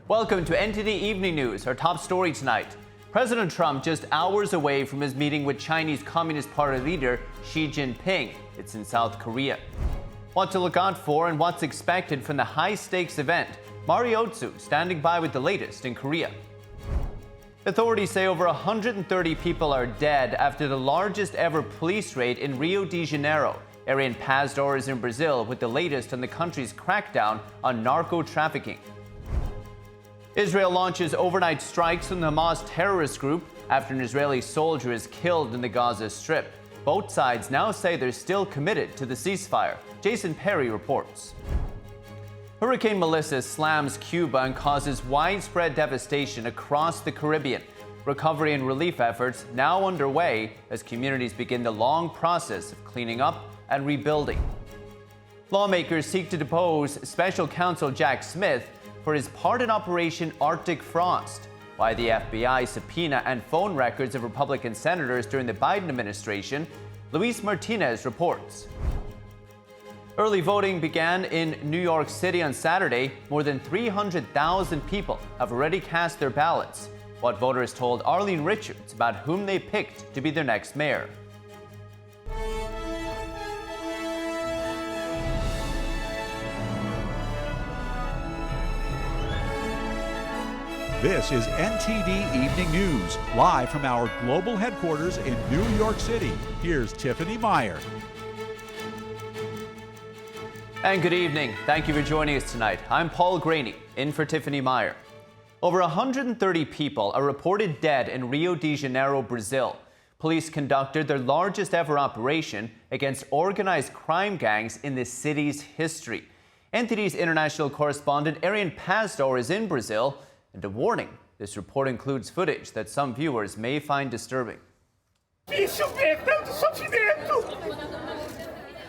Welcome to NTD Evening News. Our top story tonight. President Trump just hours away from his meeting with Chinese Communist Party leader Xi Jinping. It's in South Korea. What to look out for and what's expected from the high-stakes event. Mariotsu standing by with the latest in Korea. Authorities say over 130 people are dead after the largest ever police raid in Rio de Janeiro. Ariane Pastor is in Brazil with the latest on the country's crackdown on narco-trafficking. Israel launches overnight strikes on the Hamas terrorist group after an Israeli soldier is killed in the Gaza Strip. Both sides now say they're still committed to the ceasefire. Jason Perry reports. Hurricane Melissa slams Cuba and causes widespread devastation across the Caribbean. Recovery and relief efforts now underway as communities begin the long process of cleaning up and rebuilding. Lawmakers seek to depose Special Counsel Jack Smith for his part in Operation Arctic Frost. Why the FBI subpoena and phone records of Republican senators during the Biden administration, Luis Martinez reports. Early voting began in New York City on Saturday. More than 300,000 people have already cast their ballots. What voters told Arlene Richards about whom they picked to be their next mayor. This is NTD Evening News, live from our global headquarters in New York City. Here's Tiffany Meyer. And good evening. Thank you for joining us tonight. I'm Paul Graney, in for Tiffany Meyer. Over 130 people are reported dead in Rio de Janeiro, Brazil. Police conducted their largest ever operation against organized crime gangs in the city's history. NTD's international correspondent Ariane Pastor is in Brazil. And a warning, this report includes footage that some viewers may find disturbing.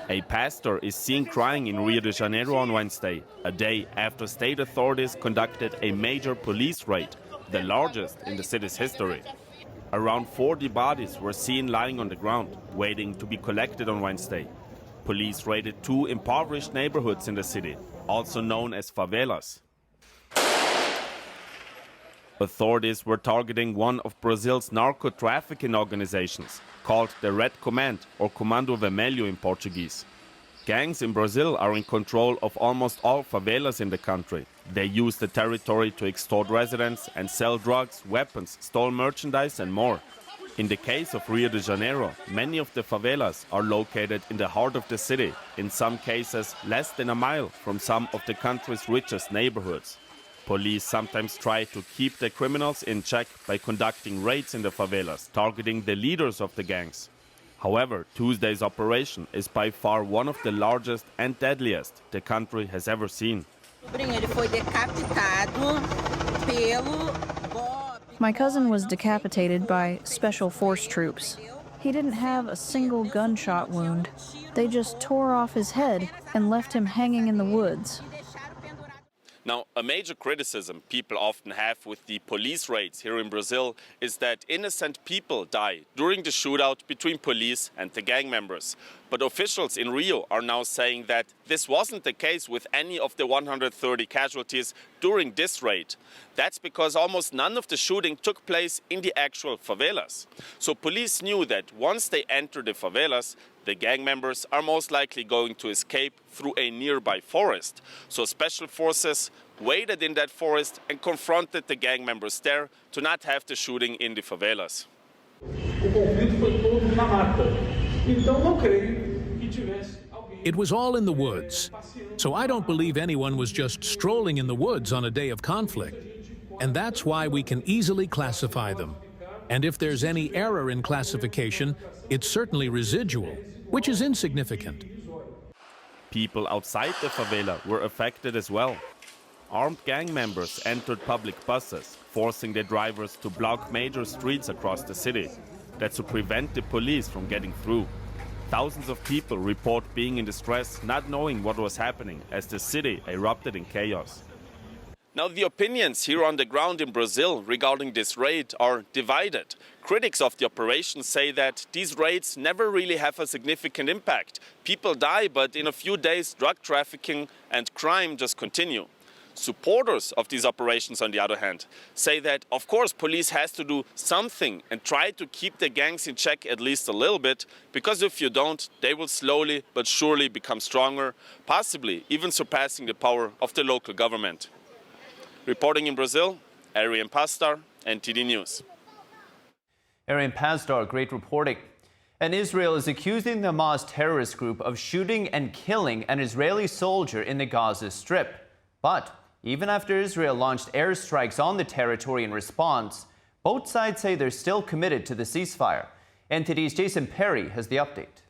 A pastor is seen crying in Rio de Janeiro on Wednesday, a day after state authorities conducted a major police raid, the largest in the city's history. Around 40 bodies were seen lying on the ground, waiting to be collected on Wednesday. Police raided two impoverished neighborhoods in the city, also known as favelas. Authorities were targeting one of Brazil's narco-trafficking organizations, called the Red Command, or Comando Vermelho in Portuguese. Gangs in Brazil are in control of almost all favelas in the country. They use the territory to extort residents and sell drugs, weapons, stole merchandise and more. In the case of Rio de Janeiro, many of the favelas are located in the heart of the city, in some cases less than a mile from some of the country's richest neighborhoods. Police sometimes try to keep the criminals in check by conducting raids in the favelas, targeting the leaders of the gangs. However, Tuesday's operation is by far one of the largest and deadliest the country has ever seen. My cousin was decapitated by special force troops. He didn't have a single gunshot wound. They just tore off his head and left him hanging in the woods. Now, a major criticism people often have with the police raids here in Brazil is that innocent people die during the shootout between police and the gang members. But officials in Rio are now saying that this wasn't the case with any of the 130 casualties during this raid. That's because almost none of the shooting took place in the actual favelas. So police knew that once they enter the favelas, the gang members are most likely going to escape through a nearby forest. So special forces waited in that forest and confronted the gang members there to not have the shooting in the favelas. It was all in the woods, so I don't believe anyone was just strolling in the woods on a day of conflict. And that's why we can easily classify them. And if there's any error in classification, it's certainly residual, which is insignificant. People outside the favela were affected as well. Armed gang members entered public buses, forcing the drivers to block major streets across the city. That's to prevent the police from getting through. Thousands of people report being in distress, not knowing what was happening, as the city erupted in chaos. Now, the opinions here on the ground in Brazil regarding this raid are divided. Critics of the operation say that these raids never really have a significant impact. People die, but in a few days, drug trafficking and crime just continue. Supporters of these operations, on the other hand, say that, of course, police has to do something and try to keep the gangs in check at least a little bit, because if you don't, they will slowly but surely become stronger, possibly even surpassing the power of the local government. Reporting in Brazil, Arian Pastar, NTD News. Arian Pastar, great reporting. And Israel is accusing the Hamas terrorist group of shooting and killing an Israeli soldier in the Gaza Strip. But even after Israel launched airstrikes on the territory in response, both sides say they're still committed to the ceasefire. NTD's Jason Perry has the update.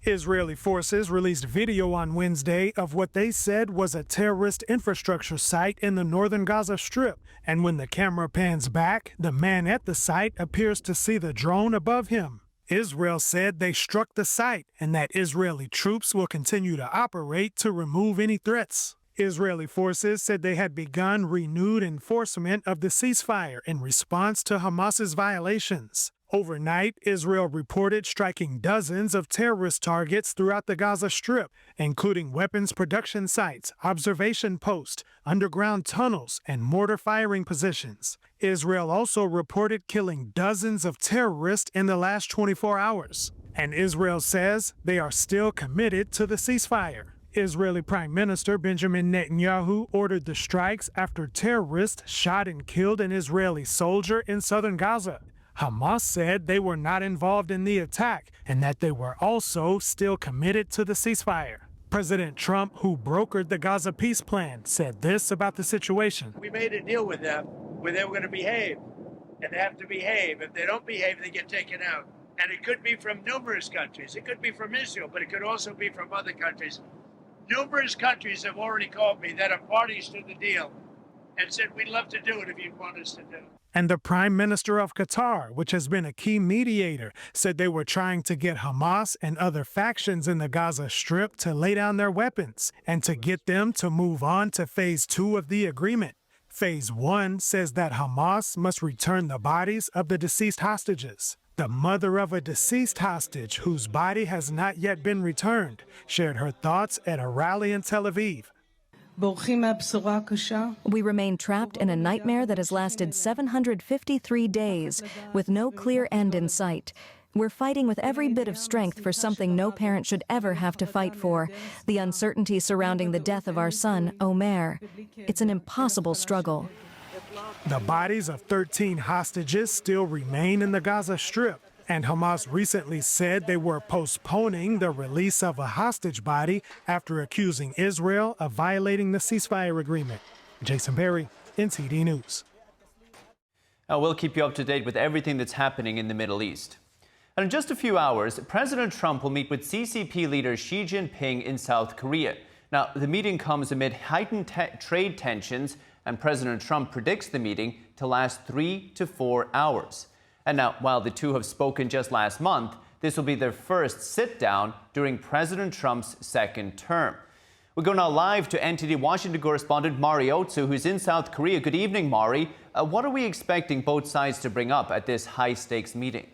Israeli forces released video on Wednesday of what they said was a terrorist infrastructure site in the northern Gaza Strip. And when the camera pans back, the man at the site appears to see the drone above him. Israel said they struck the site and that Israeli troops will continue to operate to remove any threats. Israeli forces said they had begun renewed enforcement of the ceasefire in response to Hamas's violations. Overnight, Israel reported striking dozens of terrorist targets throughout the Gaza Strip, including weapons production sites, observation posts, underground tunnels, and mortar firing positions. Israel also reported killing dozens of terrorists in the last 24 hours. And Israel says they are still committed to the ceasefire. Israeli Prime Minister Benjamin Netanyahu ordered the strikes after terrorists shot and killed an Israeli soldier in southern Gaza. Hamas said they were not involved in the attack and that they were also still committed to the ceasefire. President Trump, who brokered the Gaza peace plan, said this about the situation. We made a deal with them where they were going to behave, and they have to behave. If they don't behave, they get taken out. And it could be from numerous countries. It could be from Israel, but it could also be from other countries. Numerous countries have already called me that are parties to the deal and said, we'd love to do it if you want us to do it. And the Prime Minister of Qatar, which has been a key mediator, said they were trying to get Hamas and other factions in the Gaza Strip to lay down their weapons and to get them to move on to Phase 2 of the agreement. Phase 1 says that Hamas must return the bodies of the deceased hostages. The mother of a deceased hostage whose body has not yet been returned shared her thoughts at a rally in Tel Aviv. We remain trapped in a nightmare that has lasted 753 days, with no clear end in sight. We're fighting with every bit of strength for something no parent should ever have to fight for, the uncertainty surrounding the death of our son, Omer. It's an impossible struggle. The bodies of 13 hostages still remain in the Gaza Strip. And Hamas recently said they were postponing the release of a hostage body after accusing Israel of violating the ceasefire agreement. Jason Berry, NTD News. We'll keep you up to date with everything that's happening in the Middle East. And in just a few hours, President Trump will meet with CCP leader Xi Jinping in South Korea. Now, the meeting comes amid heightened trade tensions, and President Trump predicts the meeting to last 3 to 4 hours. And now, while the two have spoken just last month, this will be their first sit-down during President Trump's second term. We go now live to NTD Washington correspondent Mari Otsu, who's in South Korea. Good evening, Mari. What are we expecting both sides to bring up at this high-stakes meeting?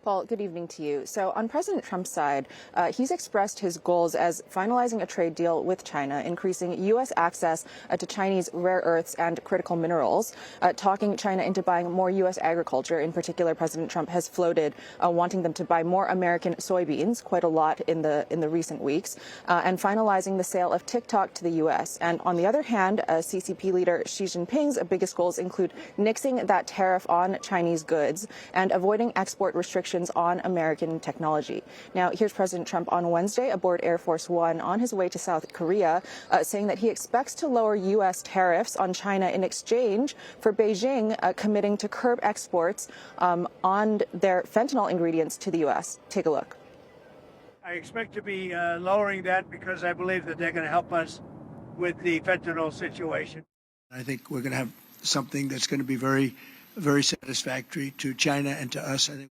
Paul, good evening to you. So on President Trump's side, he's expressed his goals as finalizing a trade deal with China, increasing U.S. access to Chinese rare earths and critical minerals, talking China into buying more U.S. agriculture. In particular, President Trump has floated wanting them to buy more American soybeans, quite a lot in the recent weeks, and finalizing the sale of TikTok to the U.S. And on the other hand, CCP leader Xi Jinping's biggest goals include nixing that tariff on Chinese goods and avoiding export restrictions on American technology. Now, here's President Trump on Wednesday aboard Air Force One on his way to South Korea, saying that he expects to lower U.S. tariffs on China in exchange for Beijing committing to curb exports on their fentanyl ingredients to the U.S. Take a look. I expect to be lowering that because I believe that they're going to help us with the fentanyl situation. I think we're going to have something that's going to be very, very satisfactory to China and to us. I think.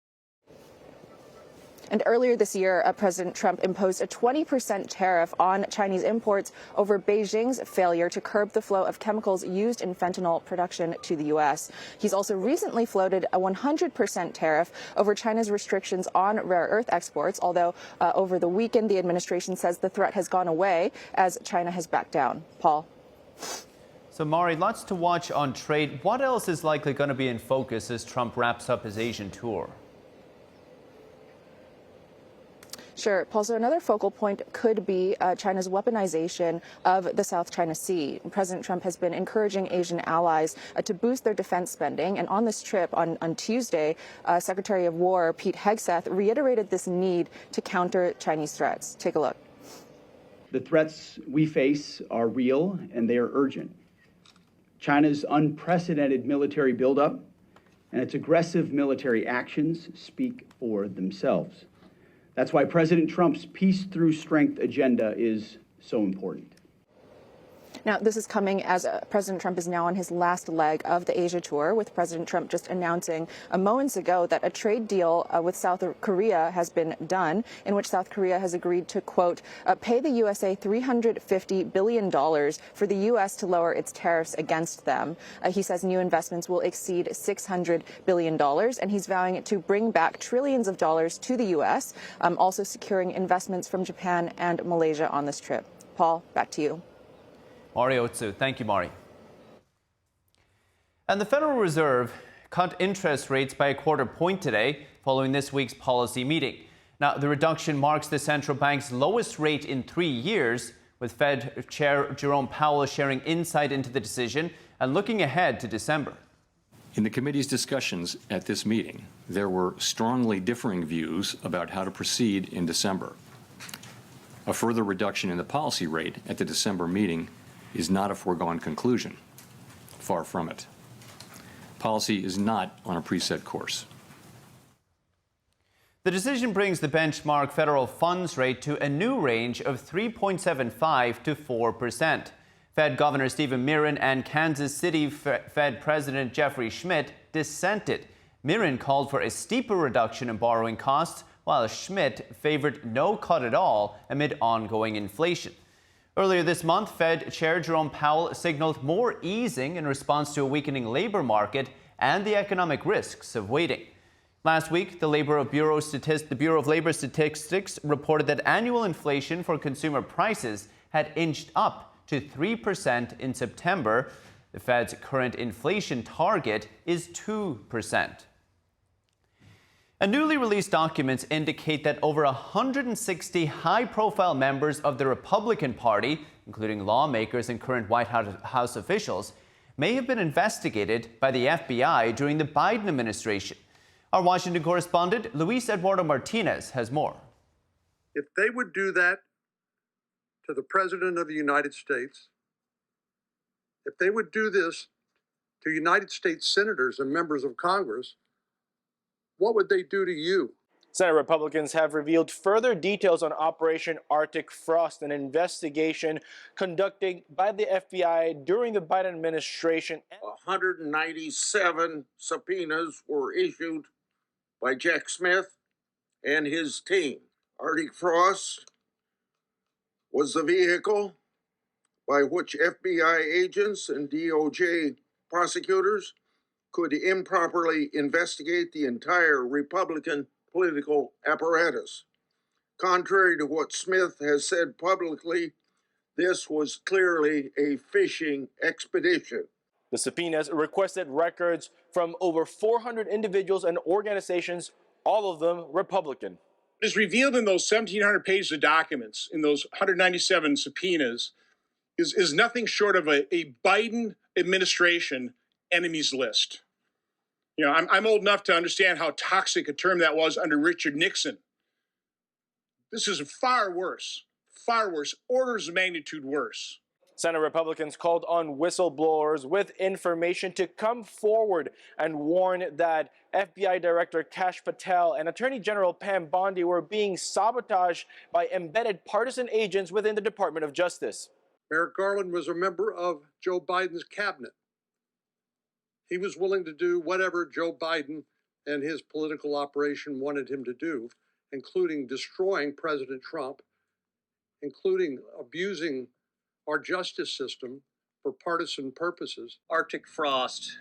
And earlier this year, President Trump imposed a 20% tariff on Chinese imports over Beijing's failure to curb the flow of chemicals used in fentanyl production to the U.S. He's also recently floated a 100% tariff over China's restrictions on rare earth exports, although over the weekend, the administration says the threat has gone away as China has backed down. Paul. So, Mari, lots to watch on trade. What else is likely going to be in focus as Trump wraps up his Asian tour? Sure, Paul. So another focal point could be China's weaponization of the South China Sea. President Trump has been encouraging Asian allies to boost their defense spending. And on this trip on Tuesday, Secretary of War Pete Hegseth reiterated this need to counter Chinese threats. Take a look. The threats we face are real and they are urgent. China's unprecedented military buildup and its aggressive military actions speak for themselves. That's why President Trump's peace through strength agenda is so important. Now, this is coming as President Trump is now on his last leg of the Asia tour, with President Trump just announcing moments ago that a trade deal with South Korea has been done, in which South Korea has agreed to, quote, pay the USA $350 billion for the U.S. to lower its tariffs against them. He says new investments will exceed $600 billion, and he's vowing to bring back trillions of dollars to the U.S., also securing investments from Japan and Malaysia on this trip. Paul, back to you. Mari Otsu. Thank you, Mari. And the Federal Reserve cut interest rates by a quarter point today following this week's policy meeting. Now, the reduction marks the central bank's lowest rate in 3 years, with Fed Chair Jerome Powell sharing insight into the decision and looking ahead to December. In the committee's discussions at this meeting, there were strongly differing views about how to proceed in December. A further reduction in the policy rate at the December meeting is not a foregone conclusion. Far from it. Policy is not on a preset course. The decision brings the benchmark federal funds rate to a new range of 3.75 to 4%. Fed Governor Stephen Miron and Kansas City Fed President Jeffrey Schmidt dissented. Miron called for a steeper reduction in borrowing costs, while Schmidt favored no cut at all amid ongoing inflation. Earlier this month, Fed Chair Jerome Powell signaled more easing in response to a weakening labor market and the economic risks of waiting. Last week, the Bureau of Labor Statistics reported that annual inflation for consumer prices had inched up to 3% in September. The Fed's current inflation target is 2%. And newly released documents indicate that over 160 high-profile members of the Republican Party, including lawmakers and current White House officials, may have been investigated by the FBI during the Biden administration. Our Washington correspondent, Luis Eduardo Martinez, has more. If they would do that to the President of the United States, if they would do this to United States senators and members of Congress, what would they do to you? Senate Republicans have revealed further details on Operation Arctic Frost, an investigation conducted by the FBI during the Biden administration. 197 subpoenas were issued by Jack Smith and his team. Arctic Frost was the vehicle by which FBI agents and DOJ prosecutors could improperly investigate the entire Republican political apparatus. Contrary to what Smith has said publicly, this was clearly a fishing expedition. The subpoenas requested records from over 400 individuals and organizations, all of them Republican. What is revealed in those 1,700 pages of documents, in those 197 subpoenas, is nothing short of a Biden administration enemies list. You know, I'm old enough to understand how toxic a term that was under Richard Nixon. This is far worse, orders of magnitude worse. Senate Republicans called on whistleblowers with information to come forward and warn that FBI Director Kash Patel and Attorney General Pam Bondi were being sabotaged by embedded partisan agents within the Department of Justice. Merrick Garland was a member of Joe Biden's cabinet. He was willing to do whatever Joe Biden and his political operation wanted him to do. including destroying President Trump, including abusing our justice system for partisan purposes. Arctic frost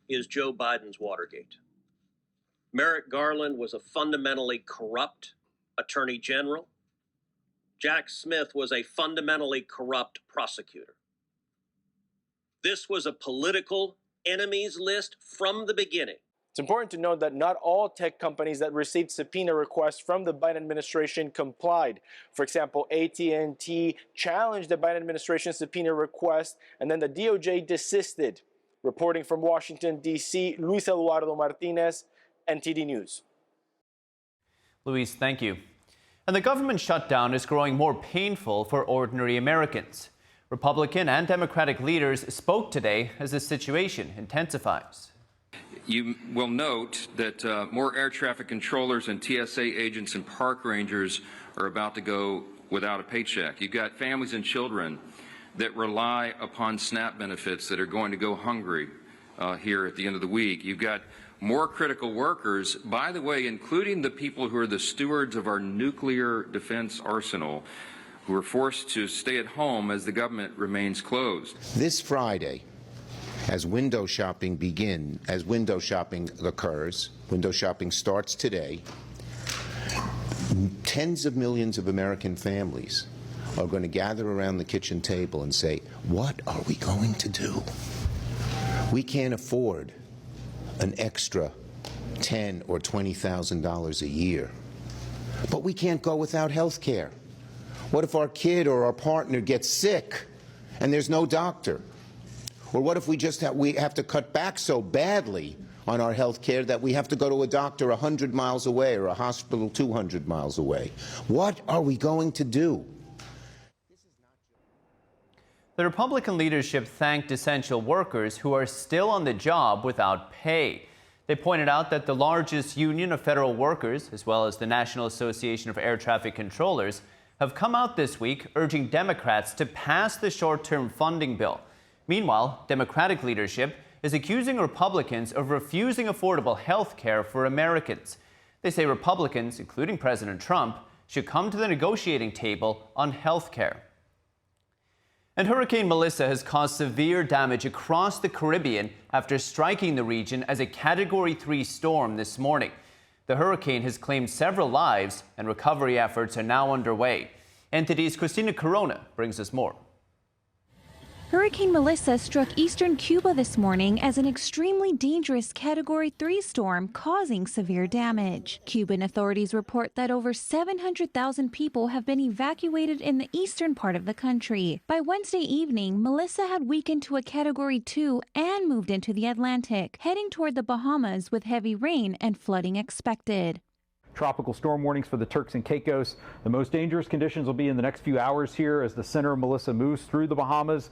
is Joe Biden's Watergate. Merrick Garland was a fundamentally corrupt attorney general. Jack Smith was a fundamentally corrupt prosecutor. This was a political enemies list from the beginning. It's important to note that not all tech companies that received subpoena requests from the Biden administration complied. For example, AT&T challenged the Biden administration subpoena request, and then the DOJ desisted. Reporting from Washington, D.C., Luis Eduardo Martinez, NTD News. Luis, thank you. And the government shutdown is growing more painful for ordinary Americans. Republican and Democratic leaders spoke today as the situation intensifies. You will note that more air traffic controllers and TSA agents and park rangers are about to go without a paycheck. You've got families and children that rely upon SNAP benefits that are going to go hungry here at the end of the week. You've got more critical workers, by the way, including the people who are the stewards of our nuclear defense arsenal, who are forced to stay at home as the government remains closed. This Friday, as window shopping occurs, window shopping starts today, tens of millions of American families are going to gather around the kitchen table and say, what are we going to do? We can't afford an extra $10,000 or $20,000 a year, but we can't go without health care. What if our kid or our partner gets sick and there's no doctor? Or what if we have to cut back so badly on our health care that we have to go to a doctor 100 miles away or a hospital 200 miles away? What are we going to do? The Republican leadership thanked essential workers who are still on the job without pay. They pointed out that the largest union of federal workers, as well as the National Association of Air Traffic Controllers, have come out this week urging Democrats to pass the short-term funding bill. Meanwhile, Democratic leadership is accusing Republicans of refusing affordable health care for Americans. They say Republicans, including President Trump, should come to the negotiating table on health care. And Hurricane Melissa has caused severe damage across the Caribbean after striking the region as a Category 3 storm this morning. The hurricane has claimed several lives, and recovery efforts are now underway. NTD's Christina Corona brings us more. Hurricane Melissa struck eastern Cuba this morning as an extremely dangerous Category 3 storm, causing severe damage. Cuban authorities report that over 700,000 people have been evacuated in the eastern part of the country. By Wednesday evening, Melissa had weakened to a Category 2 and moved into the Atlantic, heading toward the Bahamas with heavy rain and flooding expected. Tropical storm warnings for the Turks and Caicos. The most dangerous conditions will be in the next few hours here as the center of Melissa moves through the Bahamas.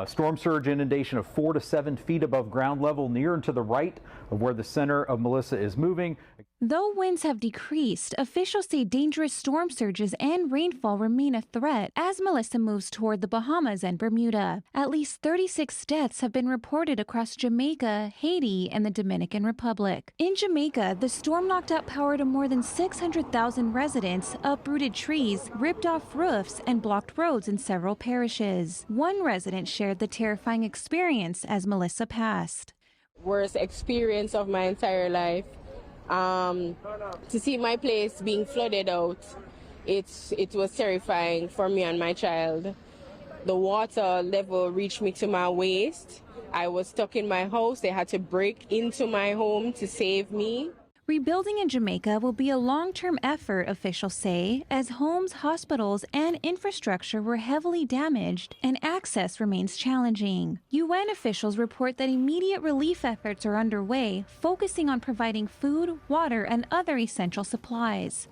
Storm surge inundation of 4 to 7 feet above ground level near and to the right of where the center of Melissa is moving. Though winds have decreased, officials say dangerous storm surges and rainfall remain a threat as Melissa moves toward the Bahamas and Bermuda. At least 36 deaths have been reported across Jamaica, Haiti, and the Dominican Republic. In Jamaica, the storm knocked out power to more than 600,000 residents, uprooted trees, ripped off roofs, and blocked roads in several parishes. One resident shared the terrifying experience as Melissa passed. Worst experience of my entire life. To see my place being flooded out, it was terrifying for me and my child. The water level reached me to my waist. I was stuck in my house. They had to break into my home to save me. Rebuilding in Jamaica will be a long-term effort, officials say, as homes, hospitals, and infrastructure were heavily damaged and access remains challenging. UN officials report that immediate relief efforts are underway, focusing on providing food, water, and other essential supplies.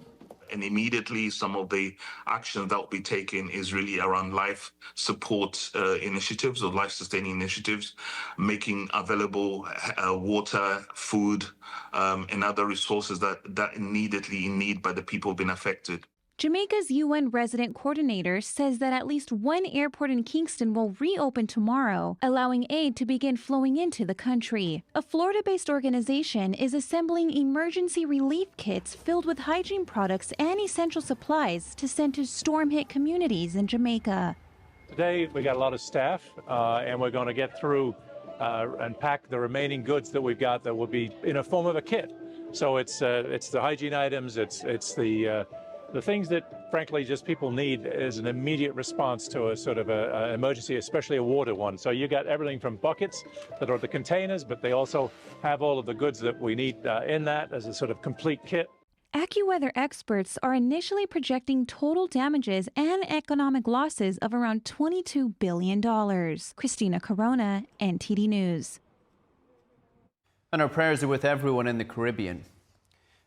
And immediately some of the action that will be taken is really around life support initiatives or life sustaining initiatives, making available water, food, and other resources that immediately in need by the people being affected. Jamaica's UN resident coordinator says that at least one airport in Kingston will reopen tomorrow, allowing aid to begin flowing into the country. A Florida-based organization is assembling emergency relief kits filled with hygiene products and essential supplies to send to storm-hit communities in Jamaica. Today, we got a lot of staff, and we're going to get through and pack the remaining goods that we've got that will be in a form of a kit. So it's the hygiene items, it's the things that, frankly, just people need as an immediate response to a sort of an emergency, especially a water one. So you got everything from buckets that are the containers, but they also have all of the goods that we need in that as a sort of complete kit. AccuWeather experts are initially projecting total damages and economic losses of around $22 billion. Christina Corona, NTD News. And our prayers are with everyone in the Caribbean.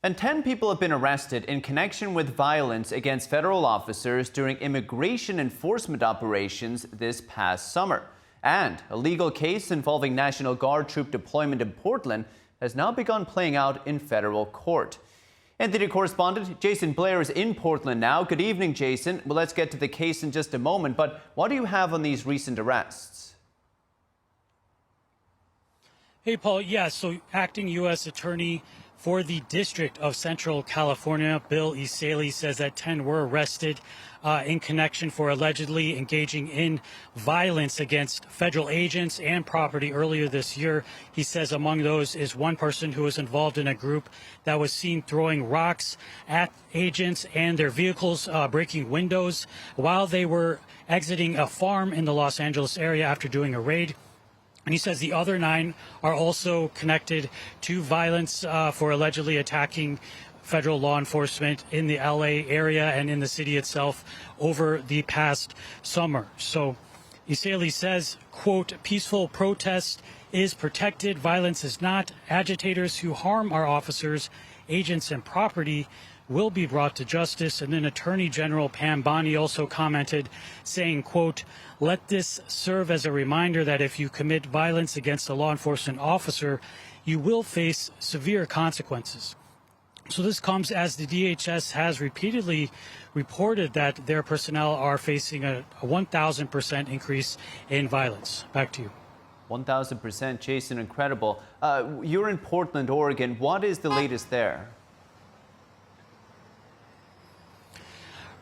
And 10 people have been arrested in connection with violence against federal officers during immigration enforcement operations this past summer. And a legal case involving National Guard troop deployment in Portland has now begun playing out in federal court. NTD correspondent Jason Blair is in Portland now. Good evening, Jason. Well, let's get to the case in just a moment, but what do you have on these recent arrests? Hey, Paul. Yeah, so acting U.S. Attorney for the District of Central California, Bill Iseli, says that 10 were arrested in connection for allegedly engaging in violence against federal agents and property earlier this year. He says among those is one person who was involved in a group that was seen throwing rocks at agents and their vehicles, breaking windows while they were exiting a farm in the Los Angeles area after doing a raid. And he says the other 9 are also connected to violence for allegedly attacking federal law enforcement in the LA area and in the city itself over the past summer. So Iseli says, quote, peaceful protest is protected. Violence is not. Agitators who harm our officers, agents, and property will be brought to justice. And then Attorney General Pam Bondi also commented, saying, quote, let this serve as a reminder that if you commit violence against a law enforcement officer, you will face severe consequences. So this comes as the DHS has repeatedly reported that their personnel are facing a 1,000% increase in violence. Back to you. 1,000%, Jason, incredible. You're in Portland, Oregon. What is the latest there?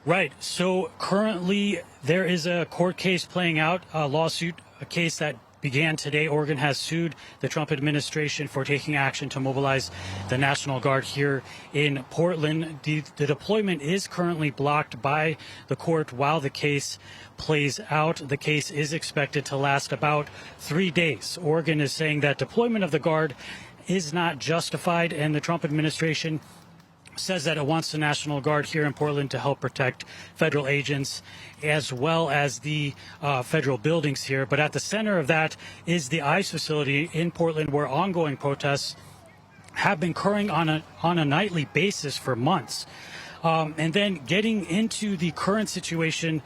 Right. So currently there is a court case playing out, a lawsuit, a case that began today. Oregon has sued the Trump administration for taking action to mobilize the National Guard here in Portland. The deployment is currently blocked by the court while the case plays out. The case is expected to last about 3 days. Oregon is saying that deployment of the Guard is not justified, and the Trump administration says that it wants the National Guard here in Portland to help protect federal agents as well as the federal buildings here. But at the center of that is the ICE facility in Portland, where ongoing protests have been occurring on a nightly basis for months. And then getting into the current situation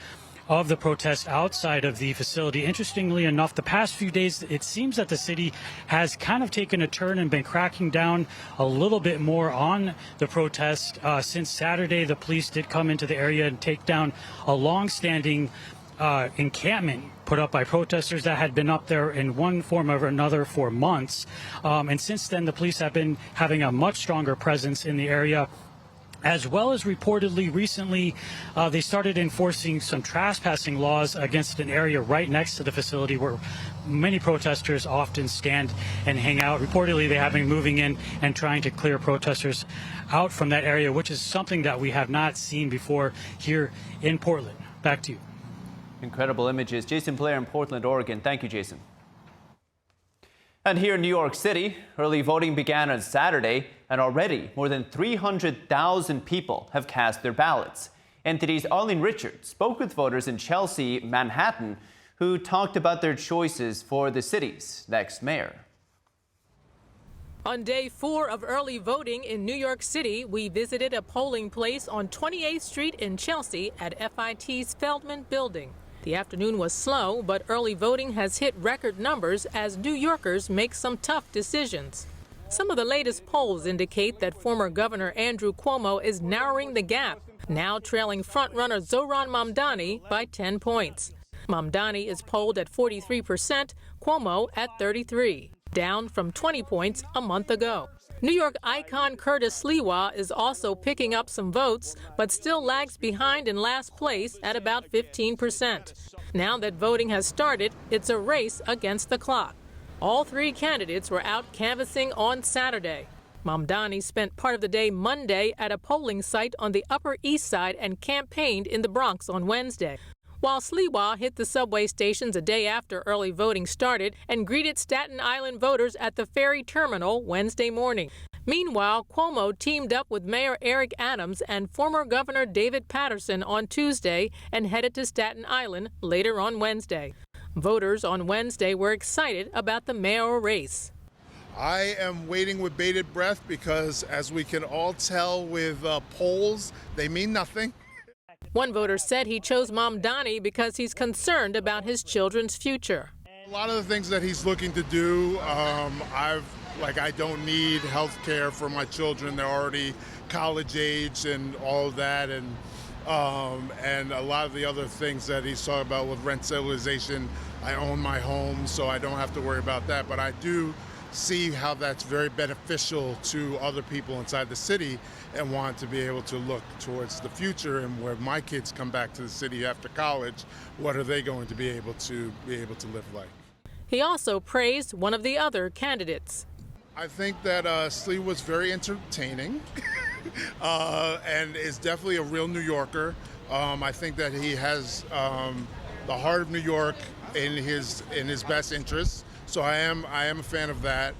of the protest outside of the facility. Interestingly enough, the past few days, it seems that the city has kind of taken a turn and been cracking down a little bit more on the protest. Since Saturday, the police did come into the area and take down a long-standing encampment put up by protesters that had been up there in one form or another for months. And since then, the police have been having a much stronger presence in the area, as well as reportedly recently they started enforcing some trespassing laws against an area right next to the facility where many protesters often stand and hang out. Reportedly, they have been moving in and trying to clear protesters out from that area, which is something that we have not seen before here in Portland. Back to you. Incredible images. Jason Blair in Portland, Oregon. Thank you, Jason. And here in New York City, early voting began on Saturday, and already more than 300,000 people have cast their ballots. NTD's Arlene Richards spoke with voters in Chelsea, Manhattan, who talked about their choices for the city's next mayor. On day 4 of early voting in New York City, we visited a polling place on 28th Street in Chelsea at FIT's Feldman Building. The afternoon was slow, but early voting has hit record numbers as New Yorkers make some tough decisions. Some of the latest polls indicate that former Governor Andrew Cuomo is narrowing the gap. now trailing frontrunner Zohran Mamdani by 10 points. Mamdani is polled at 43%, Cuomo at 33%, down from 20 points a month ago. New York icon Curtis Sliwa is also picking up some votes, but still lags behind in last place at about 15%. Now that voting has started, it's a race against the clock. All three candidates were out canvassing on Saturday. Mamdani spent part of the day Monday at a polling site on the Upper East Side and campaigned in the Bronx on Wednesday, while Sliwa hit the subway stations a day after early voting started and greeted Staten Island voters at the ferry terminal Wednesday morning. Meanwhile, Cuomo teamed up with Mayor Eric Adams and former Governor David Paterson on Tuesday and headed to Staten Island later on Wednesday. Voters on Wednesday were excited about the mayoral race. I am waiting with bated breath because, as we can all tell with polls, they mean nothing. One voter said he chose Mamdani because he's concerned about his children's future. A lot of the things that he's looking to do, I don't need health care for my children. They're already college age and all of that. And a lot of the other things that he's talking about with rent stabilization. I own my home, so I don't have to worry about that. But I do see how that's very beneficial to other people inside the city and want to be able to look towards the future and where my kids come back to the city after college, what are they going to be able to live like? He also praised one of the other candidates. I think that Slee was very entertaining and is definitely a real New Yorker. I think that he has the heart of New York in his best interests. So I am a fan of that.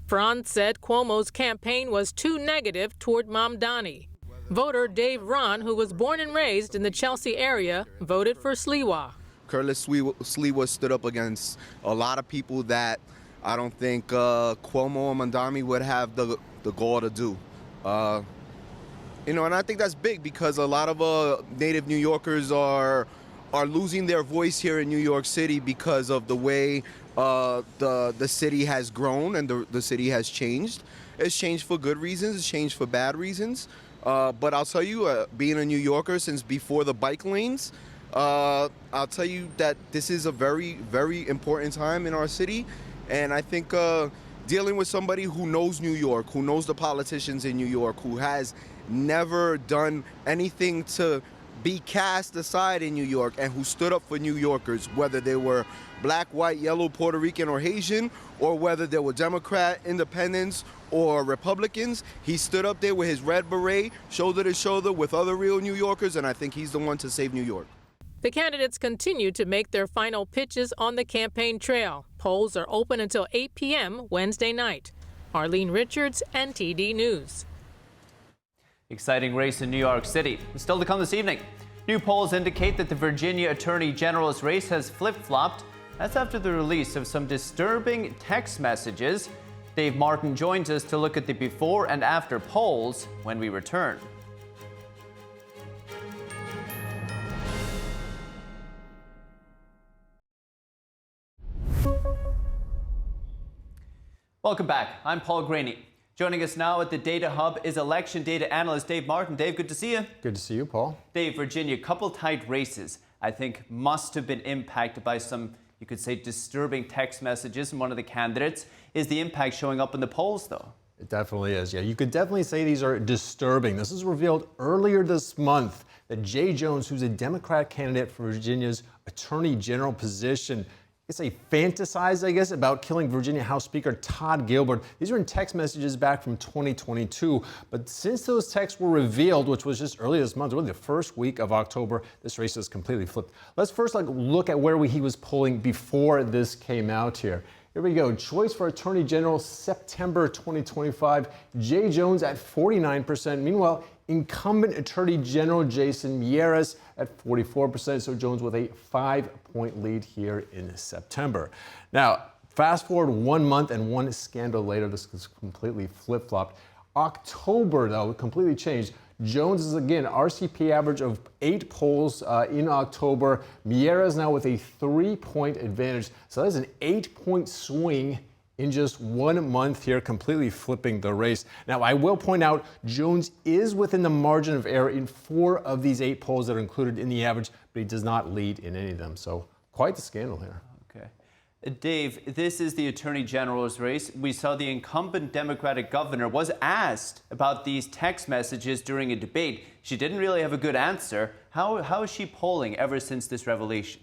Franz said Cuomo's campaign was too negative toward Mamdani. Voter Dave Ron, who was born and raised in the Chelsea area, voted for Sliwa. Curtis Sliwa stood up against a lot of people that I don't think Cuomo and Mamdani would have the goal to do. And I think that's big because a lot of native New Yorkers are losing their voice here in New York City because of the way the city has grown and the city has changed. It's changed for good reasons. It's changed for bad reasons. But I'll tell you, being a New Yorker since before the bike lanes, I'll tell you that this is a very, very important time in our city. And I think dealing with somebody who knows New York, who knows the politicians in New York, who has never done anything to be cast aside in New York and who stood up for New Yorkers, whether they were black, white, yellow, Puerto Rican, or Haitian, or whether they were Democrat, independents, or Republicans. He stood up there with his red beret, shoulder to shoulder with other real New Yorkers, and I think he's the one to save New York. The candidates continue to make their final pitches on the campaign trail. Polls are open until 8 p.m. Wednesday night. Arlene Richards, NTD News. Exciting race in New York City. Still to come this evening. New polls indicate that the Virginia Attorney General's race has flip-flopped. That's after the release of some disturbing text messages. Dave Martin joins us to look at the before and after polls when we return. Welcome back. I'm Paul Graney. Joining us now at the Data Hub is election data analyst Dave Martin. Dave, good to see you. Good to see you, Paul. Dave, Virginia, couple tight races, I think, must have been impacted by some, you could say, disturbing text messages from one of the candidates. Is the impact showing up in the polls, though? It definitely is. Yeah, you could definitely say these are disturbing. This was revealed earlier this month that Jay Jones, who's a Democrat candidate for Virginia's Attorney General position, it's a fantasized, I guess, about killing Virginia House Speaker Todd Gilbert. These are in text messages back from 2022. But since those texts were revealed, which was just earlier this month, really the first week of October, this race has completely flipped. Let's first look at where he was polling before this came out here. Here we go. Choice for Attorney General, September 2025. Jay Jones at 49%. Meanwhile, incumbent Attorney General Jason Miyares at 44%. So Jones with a 5-point lead here in September. Now, fast forward 1 month and one scandal later, this is completely flip-flopped. October, though, completely changed. Jones is, again, RCP average of 8 polls in October. Miyares now with a 3-point advantage. So that's an 8-point swing in just 1 month here, completely flipping the race. Now, I will point out Jones is within the margin of error in 4 of these 8 polls that are included in the average, but he does not lead in any of them. So quite the scandal here. Okay. Dave, this is the Attorney General's race. We saw the incumbent Democratic governor was asked about these text messages during a debate. She didn't really have a good answer. How is she polling ever since this revelation?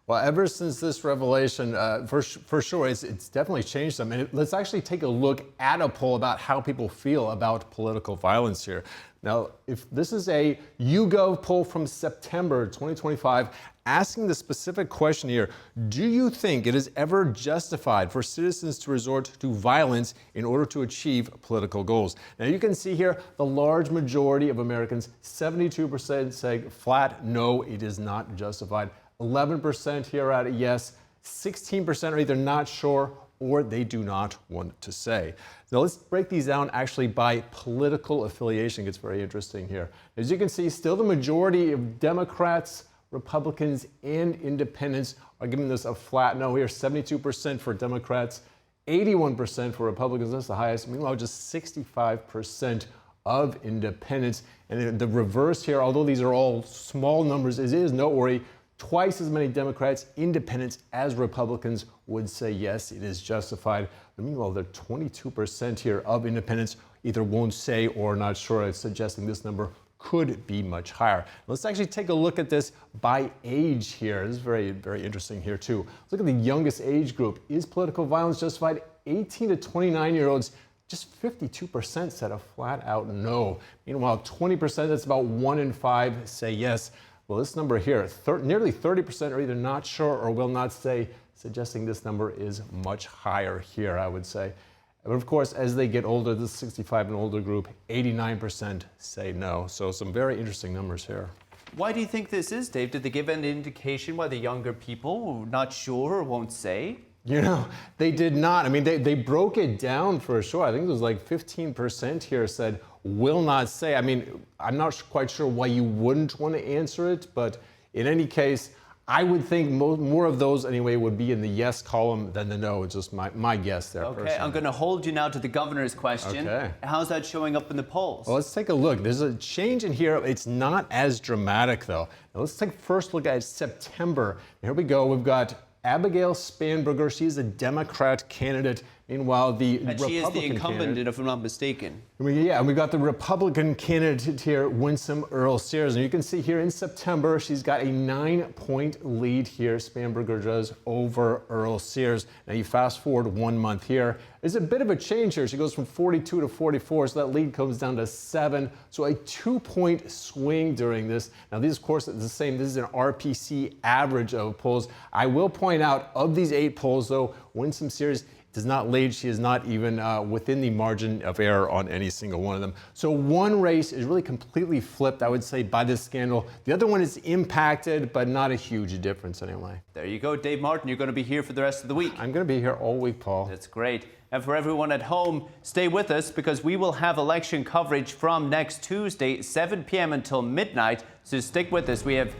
Well, ever since this revelation, for sure, it's definitely changed them. And let's actually take a look at a poll about how people feel about political violence here. Now, if this is a YouGov poll from September 2025, asking the specific question here, do you think it is ever justified for citizens to resort to violence in order to achieve political goals? Now, you can see here the large majority of Americans, 72% say flat no, it is not justified. 11% here at a yes, 16% are either not sure or they do not want to say. Now let's break these down actually by political affiliation. It gets very interesting here. As you can see, still the majority of Democrats, Republicans, and independents are giving this a flat no here. 72% for Democrats, 81% for Republicans. That's the highest. Meanwhile, just 65% of independents. And the reverse here, although these are all small numbers, it is noteworthy. Twice as many Democrats, independents, as Republicans would say yes, it is justified. But meanwhile, the 22% here of independents either won't say or not sure. It's suggesting this number could be much higher. Let's actually take a look at this by age here. This is very, very interesting here too. Let's look at the youngest age group. Is political violence justified? 18 to 29-year-olds, just 52% said a flat out no. Meanwhile, 20%, that's about 1 in 5, say yes. Well, this number here, nearly 30% are either not sure or will not say, suggesting this number is much higher here, I would say. But of course, as they get older, this 65 and older group, 89% say no. So some very interesting numbers here. Why do you think this is, Dave? Did they give an indication why the younger people are not sure or won't say? You know, they did not. I mean, they broke it down for sure. I think it was like 15% here said will not say. I mean, I'm not quite sure why you wouldn't want to answer it, but in any case, I would think more of those anyway would be in the yes column than the no. It's just my guess there. Okay, personally. I'm going to hold you now to the governor's question. Okay. How's that showing up in the polls? Well, let's take a look. There's a change in here. It's not as dramatic, though. Now, let's take a first look at September. Here we go. We've got Abigail Spanberger. She's a Democrat candidate. Meanwhile, the and Republican she is the incumbent, candidate, if I'm not mistaken. Yeah, and we've got the Republican candidate here, Winsome Earl Sears. And you can see here in September, she's got a 9-point lead here, Spanberger does, over Earl Sears. Now you fast forward 1 month here. There's a bit of a change here. She goes from 42 to 44, so that lead comes down to 7. So a 2-point swing during this. Now these, of course, are the same. This is an RPC average of polls. I will point out, of these 8 polls, though, Winsome Sears does not lead. She is not even within the margin of error on any single one of them. So one race is really completely flipped, I would say, by this scandal. The other one is impacted, but not a huge difference anyway. There you go, Dave Martin. You're going to be here for the rest of the week. I'm going to be here all week, Paul. That's great. And for everyone at home, stay with us because we will have election coverage from next Tuesday, 7 p.m. until midnight. So stick with us. We have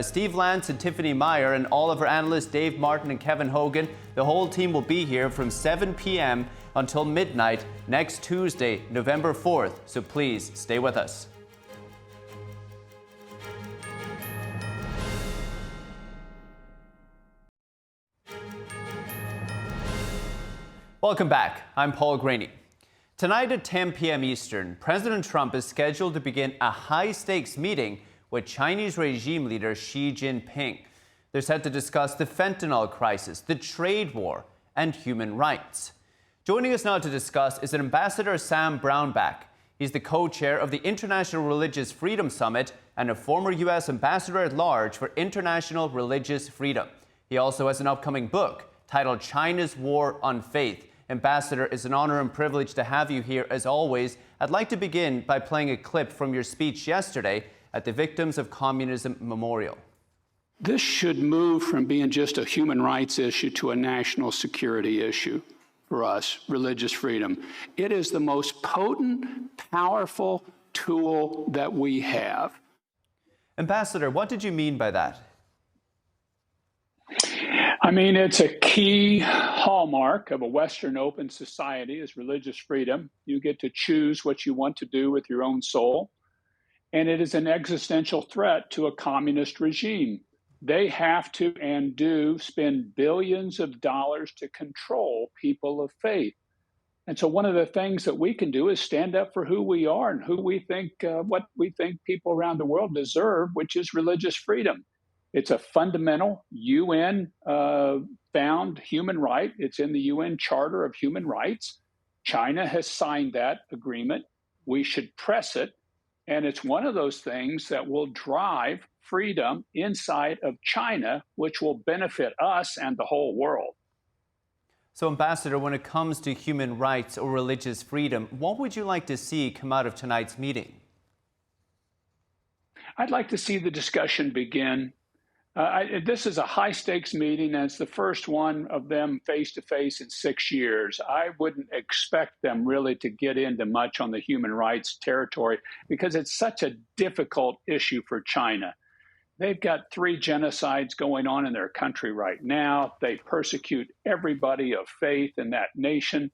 Steve Lance and Tiffany Meyer and all of our analysts, Dave Martin and Kevin Hogan. The whole team will be here from 7 p.m. until midnight next Tuesday, November 4th. So please stay with us. Welcome back. I'm Paul Graney. Tonight at 10 p.m. Eastern, President Trump is scheduled to begin a high-stakes meeting with Chinese regime leader Xi Jinping. They're set to discuss the fentanyl crisis, the trade war, and human rights. Joining us now to discuss is Ambassador Sam Brownback. He's the co-chair of the International Religious Freedom Summit and a former U.S. Ambassador at Large for International Religious Freedom. He also has an upcoming book titled China's War on Faith. Ambassador, it's an honor and privilege to have you here as always. I'd like to begin by playing a clip from your speech yesterday at the Victims of Communism Memorial. This should move from being just a human rights issue to a national security issue for us, religious freedom. It is the most potent, powerful tool that we have. Ambassador, what did you mean by that? I mean, it's a key hallmark of a Western open society is religious freedom. You get to choose what you want to do with your own soul. And it is an existential threat to a communist regime. They have to and do spend billions of dollars to control people of faith. And so one of the things that we can do is stand up for who we are and who we think, what we think people around the world deserve, which is religious freedom. It's a fundamental UN found human right. It's in the UN Charter of Human Rights. China has signed that agreement. We should press it. And it's one of those things that will drive freedom inside of China, which will benefit us and the whole world. So, Ambassador, when it comes to human rights or religious freedom, what would you like to see come out of tonight's meeting? I'd like to see the discussion begin. This is a high-stakes meeting, and it's the first one of them face-to-face in 6 years. I wouldn't expect them really to get into much on the human rights territory because it's such a difficult issue for China. They've got 3 genocides going on in their country right now. They persecute everybody of faith in that nation.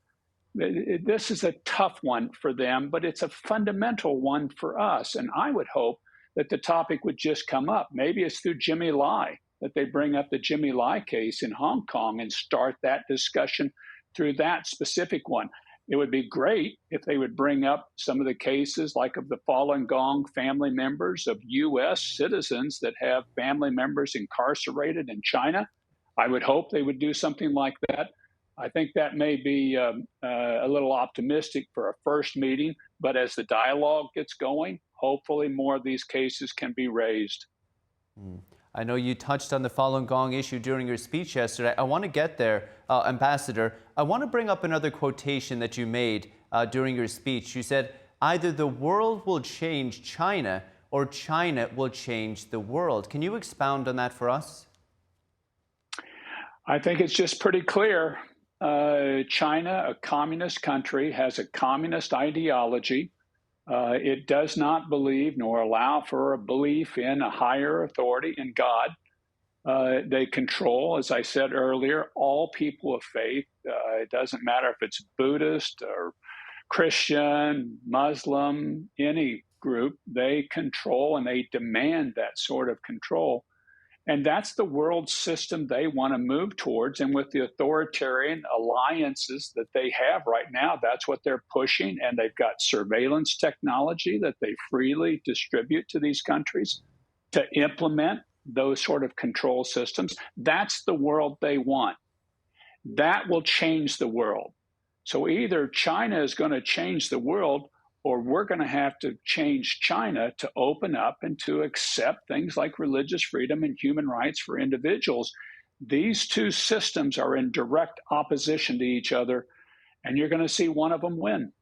This is a tough one for them, but it's a fundamental one for us. And I would hope that the topic would just come up. Maybe it's through Jimmy Lai, that they bring up the Jimmy Lai case in Hong Kong and start that discussion through that specific one. It would be great if they would bring up some of the cases like of the Falun Gong family members of U.S. citizens that have family members incarcerated in China. I would hope they would do something like that. I think that may be a little optimistic for a first meeting, but as the dialogue gets going, hopefully more of these cases can be raised. I know you touched on the Falun Gong issue during your speech yesterday. I want to get there, Ambassador. I want to bring up another quotation that you made during your speech. You said, either the world will change China or China will change the world. Can you expound on that for us? I think it's just pretty clear. China, a communist country, has a communist ideology. It does not believe nor allow for a belief in a higher authority, in God. They control, as I said earlier, all people of faith. It doesn't matter if it's Buddhist or Christian, Muslim, any group. They control and they demand that sort of control. And that's the world system they want to move towards. And with the authoritarian alliances that they have right now, that's what they're pushing. And they've got surveillance technology that they freely distribute to these countries to implement those sort of control systems. That's the world they want. That will change the world. So either China is going to change the world, or we're going to have to change China to open up and to accept things like religious freedom and human rights for individuals. These two systems are in direct opposition to each other, and you're going to see one of them win.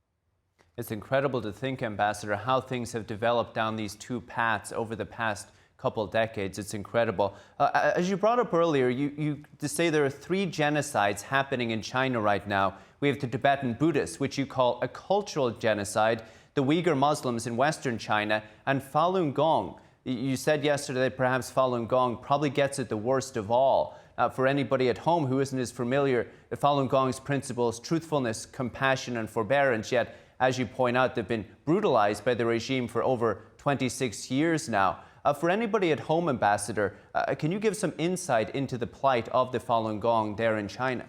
It's incredible to think, Ambassador, how things have developed down these two paths over the past couple of decades. It's incredible. As you brought up earlier, you to say there are 3 genocides happening in China right now. We have the Tibetan Buddhists, which you call a cultural genocide, the Uyghur Muslims in Western China, and Falun Gong. You said yesterday that perhaps Falun Gong probably gets it the worst of all. For anybody at home who isn't as familiar, the Falun Gong's principles, truthfulness, compassion, and forbearance, yet, as you point out, they've been brutalized by the regime for over 26 years now. For anybody at home, Ambassador, can you give some insight into the plight of the Falun Gong there in China?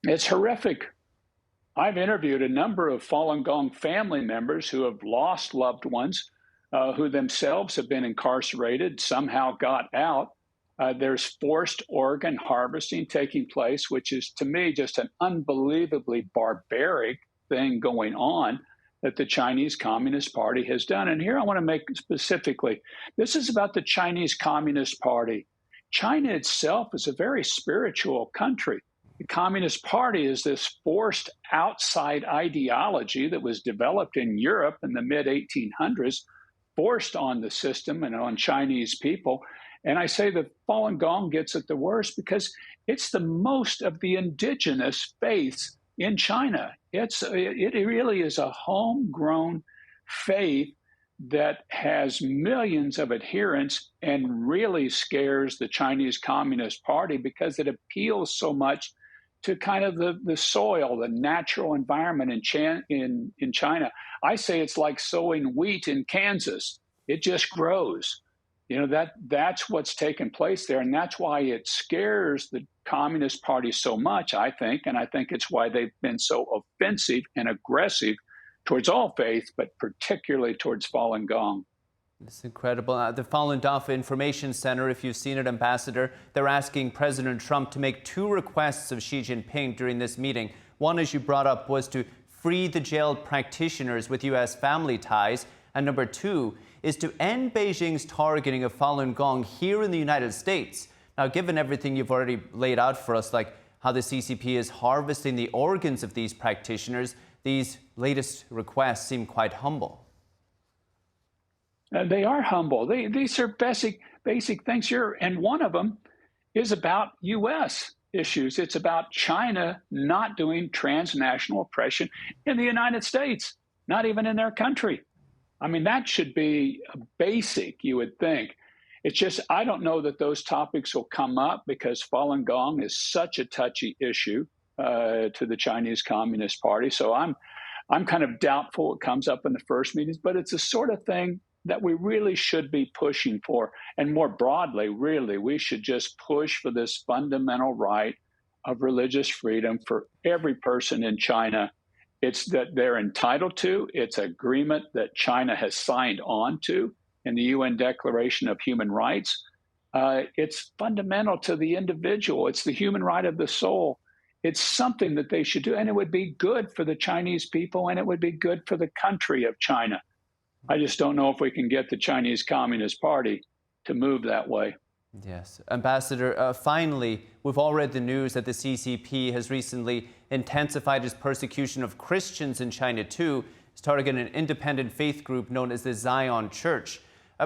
It's horrific. I've interviewed a number of Falun Gong family members who have lost loved ones, who themselves have been incarcerated, somehow got out. There's forced organ harvesting taking place, which is, to me, just an unbelievably barbaric thing going on that the Chinese Communist Party has done. And here I want to make specifically, this is about the Chinese Communist Party. China itself is a very spiritual country. The Communist Party is this forced outside ideology that was developed in Europe in the mid-1800s, forced on the system and on Chinese people. And I say that Falun Gong gets it the worst because it's the most of the indigenous faiths in China. It really is a homegrown faith that has millions of adherents and really scares the Chinese Communist Party because it appeals so much to kind of the soil, the natural environment in China. I say it's like sowing wheat in Kansas. It just grows. You know, that's what's taken place there. And that's why it scares the Communist Party so much, I think. And I think it's why they've been so offensive and aggressive towards all faiths, but particularly towards Falun Gong. It's incredible. The Falun Dafa Information Center, if you've seen it, Ambassador, they're asking President Trump to make 2 requests of Xi Jinping during this meeting. One, as you brought up, was to free the jailed practitioners with U.S. family ties. And number 2 is to end Beijing's targeting of Falun Gong here in the United States. Now, given everything you've already laid out for us, like how the CCP is harvesting the organs of these practitioners, these latest requests seem quite humble. They are humble. These are basic things here. And one of them is about U.S. issues. It's about China not doing transnational oppression in the United States, not even in their country. I mean, that should be a basic, you would think. It's just, I don't know that those topics will come up because Falun Gong is such a touchy issue to the Chinese Communist Party. So I'm kind of doubtful it comes up in the first meetings, but it's the sort of thing that we really should be pushing for. And more broadly, really, we should just push for this fundamental right of religious freedom for every person in China. It's that they're entitled to. It's an agreement that China has signed on to in the UN Declaration of Human Rights. It's fundamental to the individual. It's the human right of the soul. It's something that they should do, and it would be good for the Chinese people, and it would be good for the country of China. I just don't know if we can get the Chinese Communist Party to move that way. Yes. Ambassador, finally, we've all read the news that the CCP has recently intensified its persecution of Christians in China, too. It's targeting an independent faith group known as the Zion Church.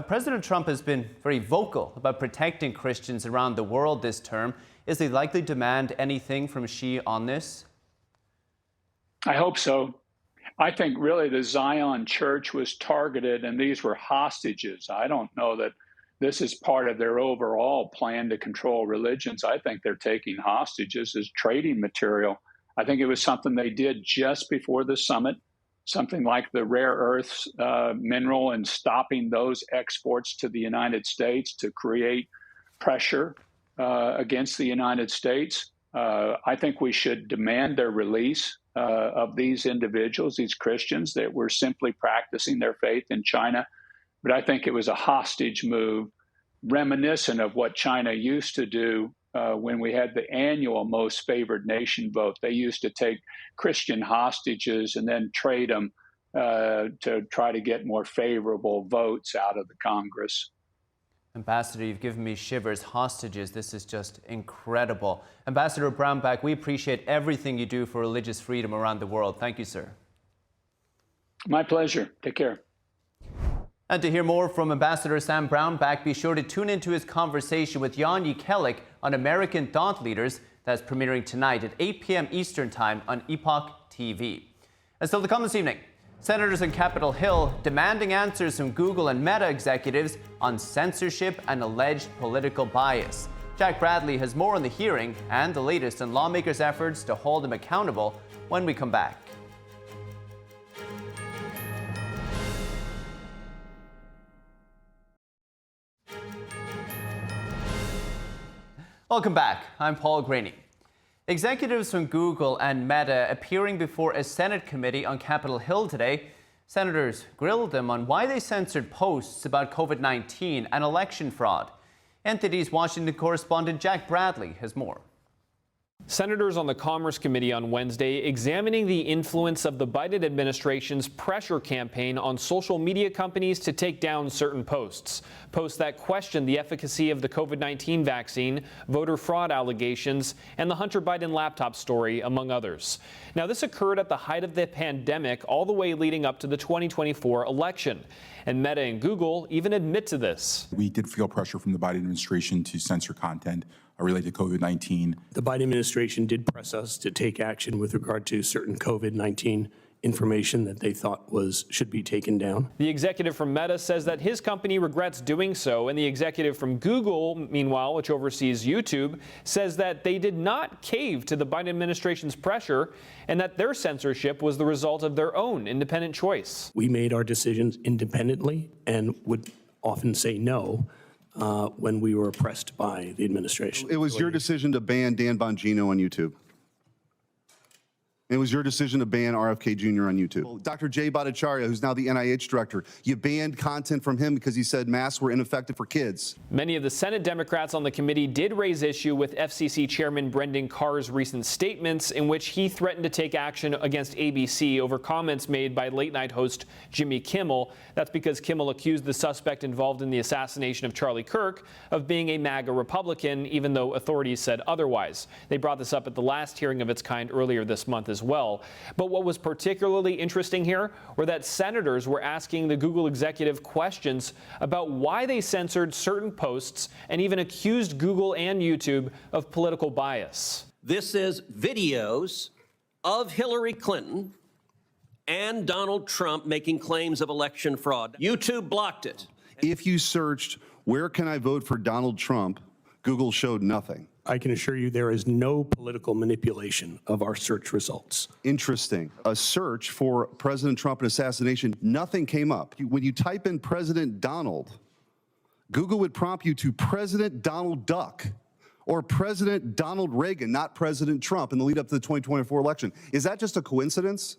President Trump has been very vocal about protecting Christians around the world this term. Is he likely to demand anything from Xi on this? I hope so. I think really the Zion Church was targeted, and these were hostages. I don't know that this is part of their overall plan to control religions. I think they're taking hostages as trading material. I think it was something they did just before the summit, something like the rare earths mineral, and stopping those exports to the United States to create pressure against the United States. I think we should demand their release of these individuals, these Christians that were simply practicing their faith in China. But I think it was a hostage move reminiscent of what China used to do when we had the annual most favored nation vote. They used to take Christian hostages and then trade them to try to get more favorable votes out of the Congress. Ambassador, you've given me shivers. Hostages, this is just incredible. Ambassador Brownback, we appreciate everything you do for religious freedom around the world. Thank you, sir. My pleasure. Take care. And to hear more from Ambassador Sam Brownback, be sure to tune into his conversation with Jan Jekielek on American Thought Leaders. That's premiering tonight at 8 p.m. Eastern Time on Epoch TV. And still to come this evening, senators on Capitol Hill demanding answers from Google and Meta executives on censorship and alleged political bias. Jack Bradley has more on the hearing and the latest on lawmakers' efforts to hold him accountable when we come back. Welcome back. I'm Paul Graney. Executives from Google and Meta appearing before a Senate committee on Capitol Hill today. Senators grilled them on why they censored posts about COVID-19 and election fraud. NTD's Washington correspondent Jack Bradley has more. Senators on the Commerce Committee on Wednesday examining the influence of the Biden administration's pressure campaign on social media companies to take down certain posts that question the efficacy of the COVID-19 vaccine, voter fraud allegations, and the Hunter Biden laptop story, among others. Now, this occurred at the height of the pandemic, all the way leading up to the 2024 election. And Meta and Google even admit to this. We did feel pressure from the Biden administration to censor content related to COVID-19. The Biden administration did press us to take action with regard to certain COVID-19 information that they thought should be taken down. The executive from Meta says that his company regrets doing so, and the executive from Google, meanwhile, which oversees YouTube, says that they did not cave to the Biden administration's pressure and that their censorship was the result of their own independent choice. We made our decisions independently and would often say no when we were oppressed by the administration. It was your decision to ban Dan Bongino on YouTube. It was your decision to ban RFK Jr. on YouTube. Dr. Jay Bhattacharya, who's now the NIH director, you banned content from him because he said masks were ineffective for kids. Many of the Senate Democrats on the committee did raise issue with FCC Chairman Brendan Carr's recent statements in which he threatened to take action against ABC over comments made by late-night host Jimmy Kimmel. That's because Kimmel accused the suspect involved in the assassination of Charlie Kirk of being a MAGA Republican, even though authorities said otherwise. They brought this up at the last hearing of its kind earlier this month as well. But what was particularly interesting here were that senators were asking the Google executive questions about why they censored certain posts and even accused Google and YouTube of political bias. This is videos of Hillary Clinton and Donald Trump making claims of election fraud. YouTube blocked it. If you searched, where can I vote for Donald Trump, Google showed nothing. I can assure you there is no political manipulation of our search results. Interesting. A search for President Trump and assassination, nothing came up. When you type in President Donald, Google would prompt you to President Donald Duck or President Donald Reagan, not President Trump, in the lead up to the 2024 election. Is that just a coincidence?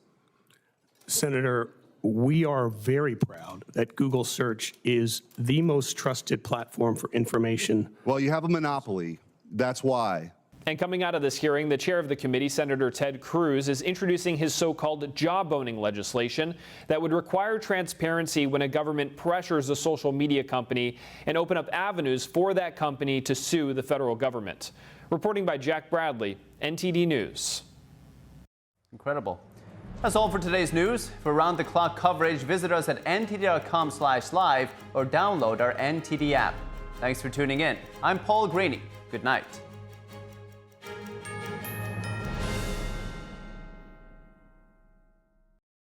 Senator, we are very proud that Google Search is the most trusted platform for information. Well, you have a monopoly. That's why. And coming out of this hearing, the chair of the committee, Senator Ted Cruz, is introducing his so-called jawboning legislation that would require transparency when a government pressures a social media company and open up avenues for that company to sue the federal government. Reporting by Jack Bradley, NTD News. Incredible. That's all for today's news. For round-the-clock coverage, visit us at ntd.com/live or download our NTD app. Thanks for tuning in. I'm Paul Greeny. Good night.